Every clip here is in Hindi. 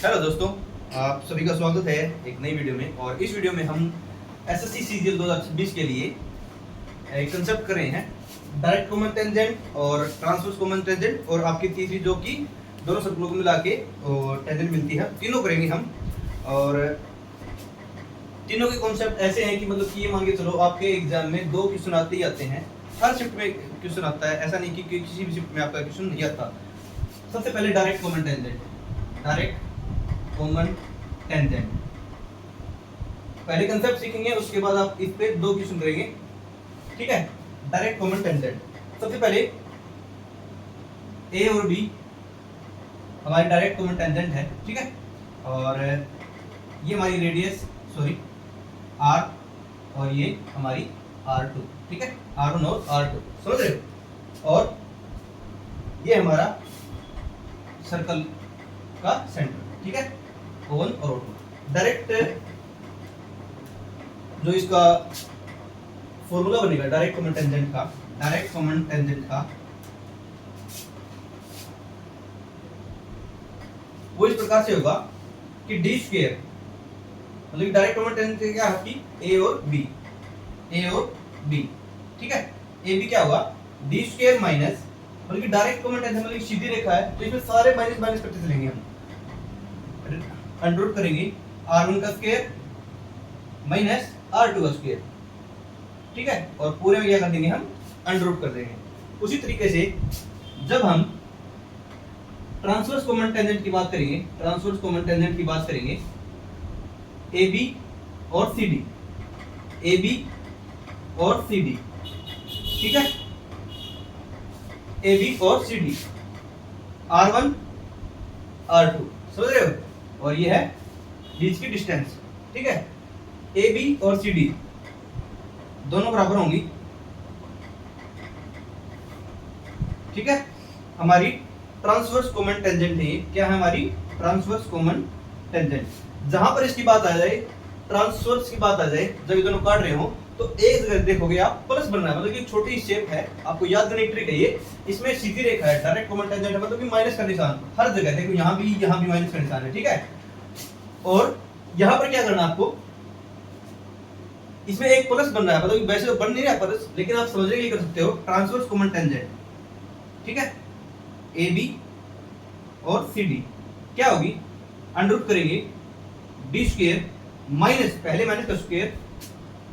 हेलो दोस्तों, आप सभी का स्वागत है एक नई वीडियो में। और इस वीडियो में हम एसएससी सीजीएल 2026 के लिए एक कंसेप्ट कर रहे हैं, डायरेक्ट कॉमन टेंजेंट और ट्रांसवर्स कॉमन टेंजेंट, और आपकी तीसरी जो कि दोनों सर्कलों को मिला के टेंजेंट मिलती है, तीनों करेंगे हम। और तीनों के कॉन्सेप्ट ऐसे हैं कि मतलब कि ये मान के चलो आपके एग्जाम में 2 क्वेश्चन आते ही आते हैं, हर शिफ्ट में क्वेश्चन आता है, ऐसा नहीं कि किसी भी शिफ्ट में आपका क्वेश्चन नहीं आता। सबसे पहले direct common tangent, direct common tangent पहले कंसेप्ट सीखेंगे, उसके बाद आप इस पे 2 क्वेश्चन करेंगे, ठीक है। डायरेक्ट कॉमन टेंजेंट, सबसे पहले ए और बी हमारी डायरेक्ट कॉमन टेंजेंट है, ठीक है। और ये हमारी रेडियस आर, और ये हमारी R2, ठीक है, R1 और R2, समझ रहे हो। और ये हमारा सर्कल का सेंटर, ठीक है, O1 और O2। डायरेक्ट जो इसका फॉर्मूला बनेगा डायरेक्ट कॉमन टेंजेंट का, डायरेक्ट कॉमन टेंजेंट का वो इस प्रकार से होगा कि डी स्क्वायर, मतलब डायरेक्ट कॉमन टेंजेंट क्या है आपकी ए और बी, ए और बी, ठीक है। ए बी क्या होगा, डी स्क्वायर माइनस, मतलब डायरेक्ट कॉमन टेंजेंट मतलब सीधी रेखा है तो इसमें सारे माइनस माइनस करते चलेंगे हम, अंडर करेंगे R1 का स्क्वायर माइनस R2 का स्क्वायर, ठीक है, और पूरे में क्या कर देंगे हम, अंडर कर देंगे। उसी तरीके से जब हम ट्रांसवर्स कॉमन टेंजेंट की बात करेंगे, ट्रांसवर्स कॉमन टेंजेंट की बात करेंगे, AB और CD, AB और CD, ठीक है, AB और CD, R1 R2, समझ रहे हो। और ये है बीच की डिस्टेंस, ठीक है। AB और CD दोनों बराबर होंगी, ठीक है। हमारी ट्रांसवर्स कॉमन टेंजेंट है, क्या है हमारी ट्रांसवर्स कॉमन टेंजेंट। जहां पर इसकी बात आ जाए, ट्रांसवर्स की बात आ जाए, जब ये दोनों काट रहे हो तो एक जगह देखोगे आप प्लस बन रहा है, मतलब कि छोटी शेप है, आपको याद करने की ट्रिक है ये। इसमें सीधी रेखा है, डायरेक्ट कॉमन टेंजेंट है, मतलब कि माइनस का निशान हर जगह, देखो यहाँ भी माइनस का निशान है, ठीक है। और यहाँ पर क्या करना आपको, इसमें एक प्लस बन रहा है, मतलब वैसे तो बन नहीं रहा प्लस, लेकिन आप समझ रहे कर सकते हो, ट्रांसवर्स कॉमन टेंजेंट, ठीक है। ए बी और सी डी क्या होगी, अंडर रूट करेंगे डी स्क्वायर माइनस, पहले माइनस का स्क्वायर,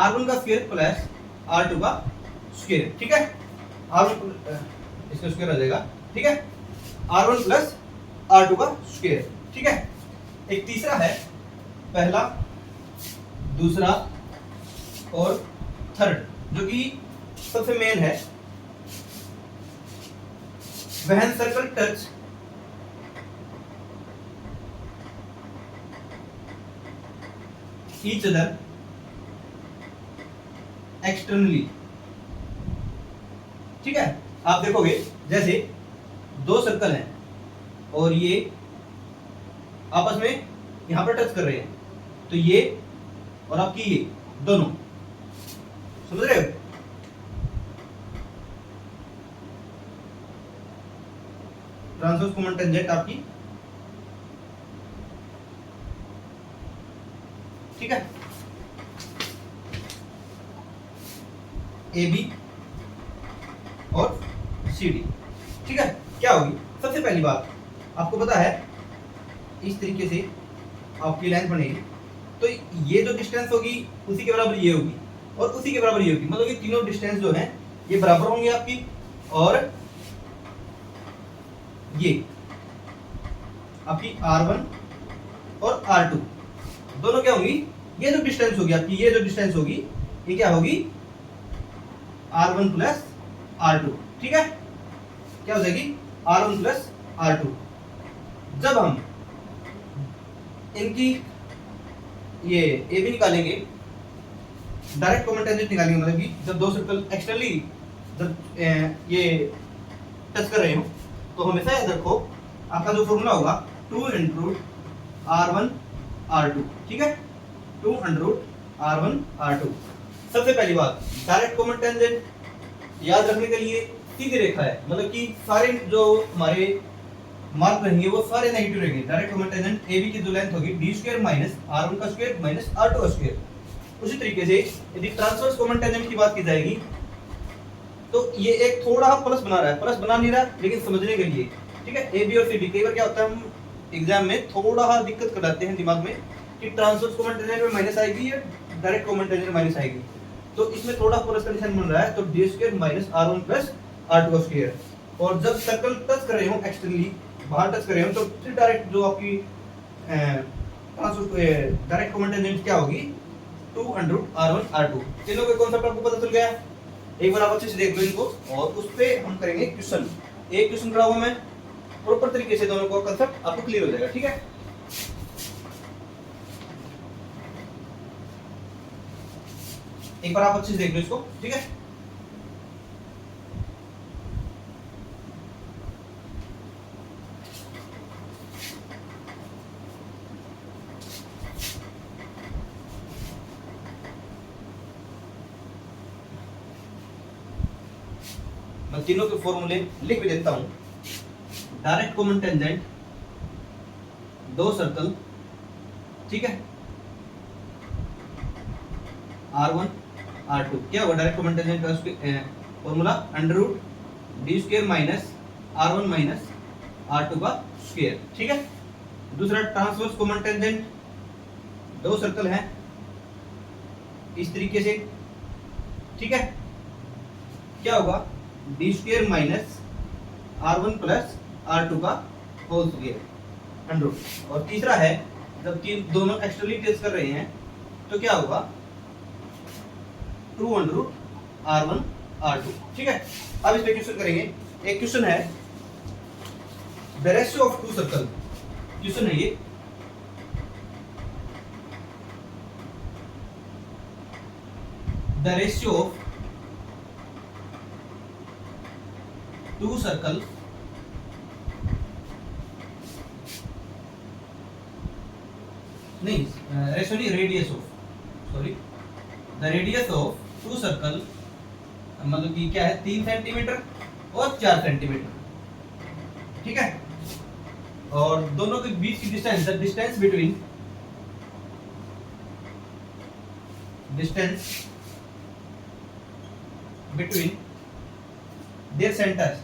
R1 का स्क्वायर प्लस R2 का स्क्वायर, ठीक है। R1 इसका स्क्वायर आ जाएगा, ठीक है, R1 प्लस R2 का स्क्वायर, ठीक है। एक तीसरा है, पहला, दूसरा और थर्ड, जो कि सबसे मेन है, when circle touch each other externally, ठीक है। आप देखोगे जैसे 2 सर्कल हैं और ये आपस में यहां पर टच कर रहे हैं, तो ये और आपकी ये दोनों, समझ रहे हो। ट्रांसवर्स कॉमन टेंजेंट आपकी, ठीक है, ए बी और सी डी, ठीक है। क्या होगी, सबसे पहली बात आपको पता है, इस तरीके से आपकी लाइन बनेगी, तो ये जो डिस्टेंस होगी उसी के बराबर ये होगी, और उसी के बराबर ये होगी, मतलब कि तीनों डिस्टेंस जो हैं ये बराबर होंगे आपकी। और ये आपकी R1 और R2 दोनों क्या होंगी, ये जो डिस्टेंस होगी आपकी, ये जो डिस्टेंस होगी ये क्या होगी, R1 प्लस R2, ठीक है, क्या हो जाएगी, R1 प्लस R2। जब हम इनकी ये ए बी निकालेंगे, डायरेक्ट कॉमन टेंजेंट निकालेंगे, मतलब कि जब 2 सर्कल एक्सटर्नली जब ये टच कर रहे हो, तो हमेशा याद रखो आपका जो फॉर्मूला होगा 2 × R1 R2, ठीक है, 2 × R1 R2। सबसे पहली बात, डायरेक्ट कॉमन टेंजेंट याद रखने के लिए सीधी रेखा है, मतलब कि सारे जो हमारे मार्क रहेंगे वो सारे नेगेटिव रहेंगे। Direct common tangent A B की जो लेंथ होगी D square minus R one का स्क्वायर माइनस आर टू का स्क्वायर। उसी तरीके से यदि ट्रांसवर्स कॉमन टेंजेंट की बात की जाएगी तो ये एक थोड़ा प्लस बना रहा है, प्लस बना नहीं रहा लेकिन समझने के लिए, ठीक है। ए बी और सी डी, कई बार क्या होता है हम एग्जाम में थोड़ा दिक्कत कर जाते हैं दिमाग में कि ट्रांसवर्स कॉमन टेंजेंट में माइनस आएगी या डायरेक्ट कॉमन टेंजेंट में माइनस आएगी, तो इसमें थोड़ा प्लस का निशान बन रहा है, तो D square minus R one plus R two का स्क्वायर। और जब सर्कल टच कर रहे हो एक्सटर्नली, बाहर टच कर रहे हो, तो फिर डायरेक्ट जो आपकी डायरेक्ट कॉमन टेंजेंट क्या होगी 2 अंडर r1 r2। तीनों के कॉन्सेप्ट आपको पता चल गया। एक बार आप अच्छे से देख लो इनको और उस पे हम करेंगे क्वेश्चन। एक क्वेश्चन करा हुआ मैं प्रॉपर तरीके से, दोनों का कांसेप्ट आपको क्लियर हो जाएगा, ठीक है। एक बार आप अच्छे से देख लो इसको, ठीक है। मैं तीनों के फॉर्मूले लिख भी देता हूं। डायरेक्ट कॉमन टेंजेंट दो सर्कल, ठीक है, R1 R2 क्या होगा डायरेक्ट कॉमन टेंजेंट का formula under root D square minus R1 minus R2 का स्क्वायर, ठीक है। दूसरा ट्रांसवर्स कॉमन टेंजेंट दो सर्कल हैं इस तरीके से, ठीक है, क्या होगा D square minus R1 plus R2 का होल स्क्वायर अंडर रूट। और तीसरा है जब तीन दोनों एक्सटर्नली टेस्ट कर रहे हैं तो क्या होगा 2 अंडर रूट R1 R2, ठीक है। अब इस पे क्वेश्चन करेंगे। एक क्वेश्चन है the ratio of two circle, question है ये, the ratio of two circle नहीं रेशियो नहीं, radius of, sorry, the radius of two circle मतलब कि क्या है 3 सेंटीमीटर और 4 सेंटीमीटर, ठीक है। और दोनों के बीच की distance, the distance between their centres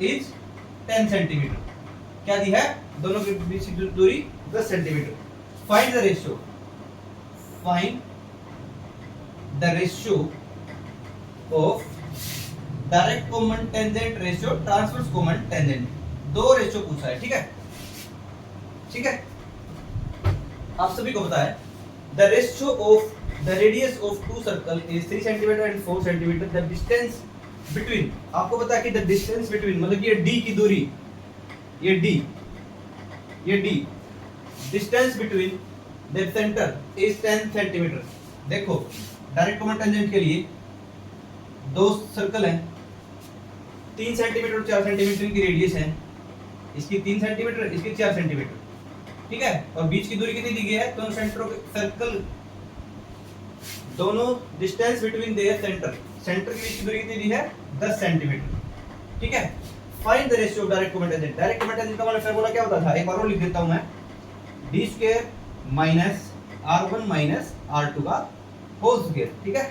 is 10 centimetre. क्या दी है दोनों के बीच की दूरी 10 centimetre. Find the ratio, find the ratio of direct common tangent ratio transverse common tangent, दो रेशियो पूछा है, ठीक है, ठीक है। आप सभी को पता है the ratio of the radius of two circle is 3 centimetre and 4 centimetre. The distance between, आपको पता है कि द डिस्टेंस बिटवीन मतलब ये d की दूरी, ये d distance between the centre is 10 centimetre. देखो डायरेक्ट कॉमन टेंजेंट के लिए दो सर्कल हैं, 3 सेंटीमीटर और 4 सेंटीमीटर की रेडियस है, इसकी 3 सेंटीमीटर इसकी 4 सेंटीमीटर, ठीक है। और बीच की दूरी कितनी दी गई है दोनों सेंटरों के सर्कल, दोनों डिस्टेंस बिटवीन देयर सेंटर के बीच की दूरी कितनी दी है 10 सेंटीमीटर, ठीक है। Find the ratio of direct common tangent. Direct common tangent का फार्मूला क्या होता था, एक बार और लिख देता हूं मैं, D square minus R1 minus R2 का होल स्क्वायर, ठीक है,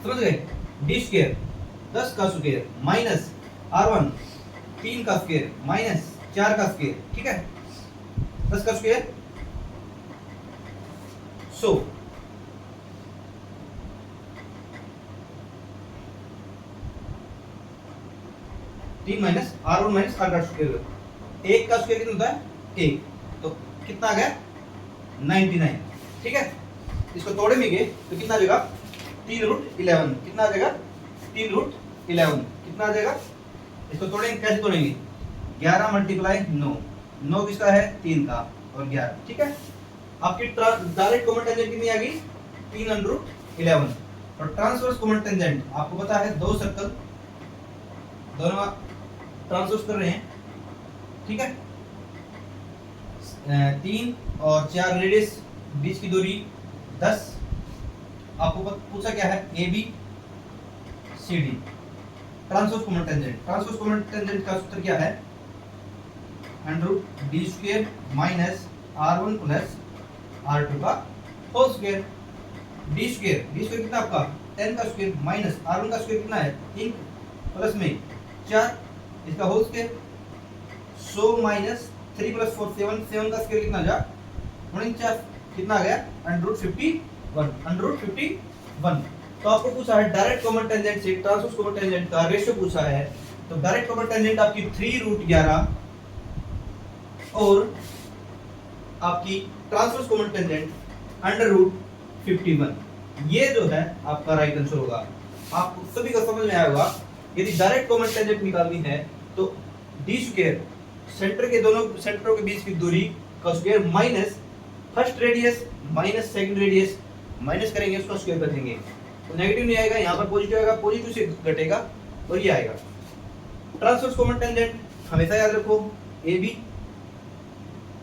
समझ गए। डी स्क्वायर 10 का स्क्वायर माइनस R1 3 का स्क्वायर माइनस 4 का स्क्वायर, ठीक है, 10 का स्क्वायर। सो तीन माइनस R1 माइनस R का स्क्वायर, एक का स्क्वायर कितना होता है 1, तो कितना आ गया 99, ठीक है। इसको तोड़े में गए तो कितना आ जाएगा 3 रूट 11, कितना आ जाएगा 3 रूट 11, कितना आ जाएगा। इसको तोड़ेंगे, कैसे तोड़ेंगे 11 मल्टीप्लाई 9, 9 किसका है 3 का और 11, ठीक है। आपकी डायरेक्ट कॉमन टेंजेंट कितनी आ गई 3 अंडर रूट 11। और ट्रांसवर्स कॉमन टेंजेंट आपको पता है दो सर्कल दोनों ट्रांसवर्स कर रहे हैं, ठीक है, 3 और 4 रेडियस, बीच की दूरी 10। आपको पूछा क्या है A B C D, transverse common tangent. Transverse common tangent का सूत्र क्या है? √d² minus r1 plus r2 का होल स्क्वायर। d² कितना आपका 10 का स्क्वायर माइनस r1 का स्क्वायर कितना है 3 प्लस में 4 इसका होल स्क्वायर 100 माइनस 3 प्लस 4 7 7 का स्क्वायर कितना जा 49 कितना आ गया √51। तो आपको पूछा है डायरेक्ट कॉमन टेंजेंट से ट्रांसवर्स कॉमन टेंजेंट का रेशियो पूछा है। तो डायरेक्ट कॉमन टेंजेंट आपकी 3√11 और आपकी ट्रांसवर्स कॉमन टेंजेंट √51। ये जो है आपका राइट आंसर होगा। आपको सभी को समझ में आया होगा। यदि डायरेक्ट कॉमन टेंजेंट निकालनी है तो d² सेंटर के दोनों सेंटरों के बीच की दूरी का square minus first radius minus second radius minus करेंगे उसका स्क्वायर कर देंगे तो नेगेटिव नहीं आएगा, यहाँ पर पॉजिटिव आएगा, पॉजिटिव से घटेगा और ये आएगा। ट्रांसवर्स कॉमन टेंजेंट हमेशा याद रखो AB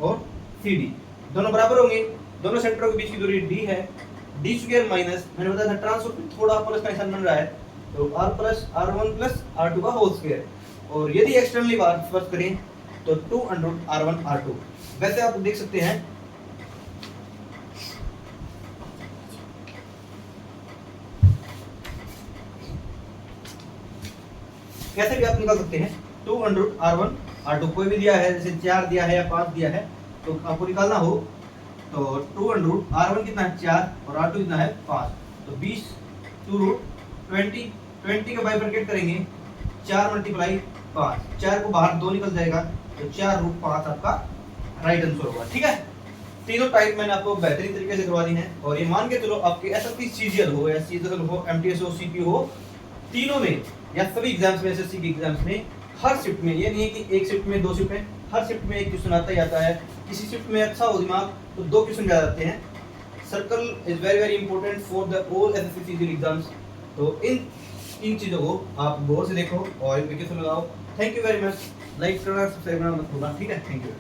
और CD दोनों बराबर होंगे, दोनों सेंटरों के बीच की दूरी d है। d² माइनस मैंने बताया था ट्रांसवर्स में थोड़ा प्लस का निशान बन रहा है तो r plus r1 plus r2 का होल स्क्वायर। और यदि एक्सटर्नली बात फर्स्ट करें तो 2√r1 r2। वैसे आप देख सकते हैं कैसे भी आप निकाल सकते हैं 2√r1 r2 कोई भी दिया है जैसे 4 दिया है या 5 दिया है तो आपको निकालना हो तो 2√r1 कितना है 4 और r2 कितना है 5 तो 20 2√20 का बाइफरकेट करेंगे 4 मल्टीप्लाई 5 4 को बाहर 2 निकल जाएगा तो 4√5 आपका राइट आंसर होगा। ठीक है, तीनों टाइप मैंने आपको बेहतरीन तरीके से करवा दी है और ये मान के चलो आपके एसएससी सीजीएल हो या सीजीएल हो एमटीएस हो सीपी हो तीनों में या सभी एग्जाम्स में एसएससी के एग्जाम्स में हर शिफ्ट में ये नहीं है कि एक शिफ्ट में 2 शिफ्ट में हर शिफ्ट में एक क्वेश्चन आता ही आता है। किसी शिफ्ट में अच्छा हो दिमाग तो 2 क्वेश्चन ज्यादा आते हैं। Circle is very very important for the all SSC CGL exams. तो इन चीजों को आप गौर से देखो और एप्लीकेशन लगाओ। Thank you very much. Like करना सब्सक्राइब करना मत भूलना। ठीक है, थैंक यू।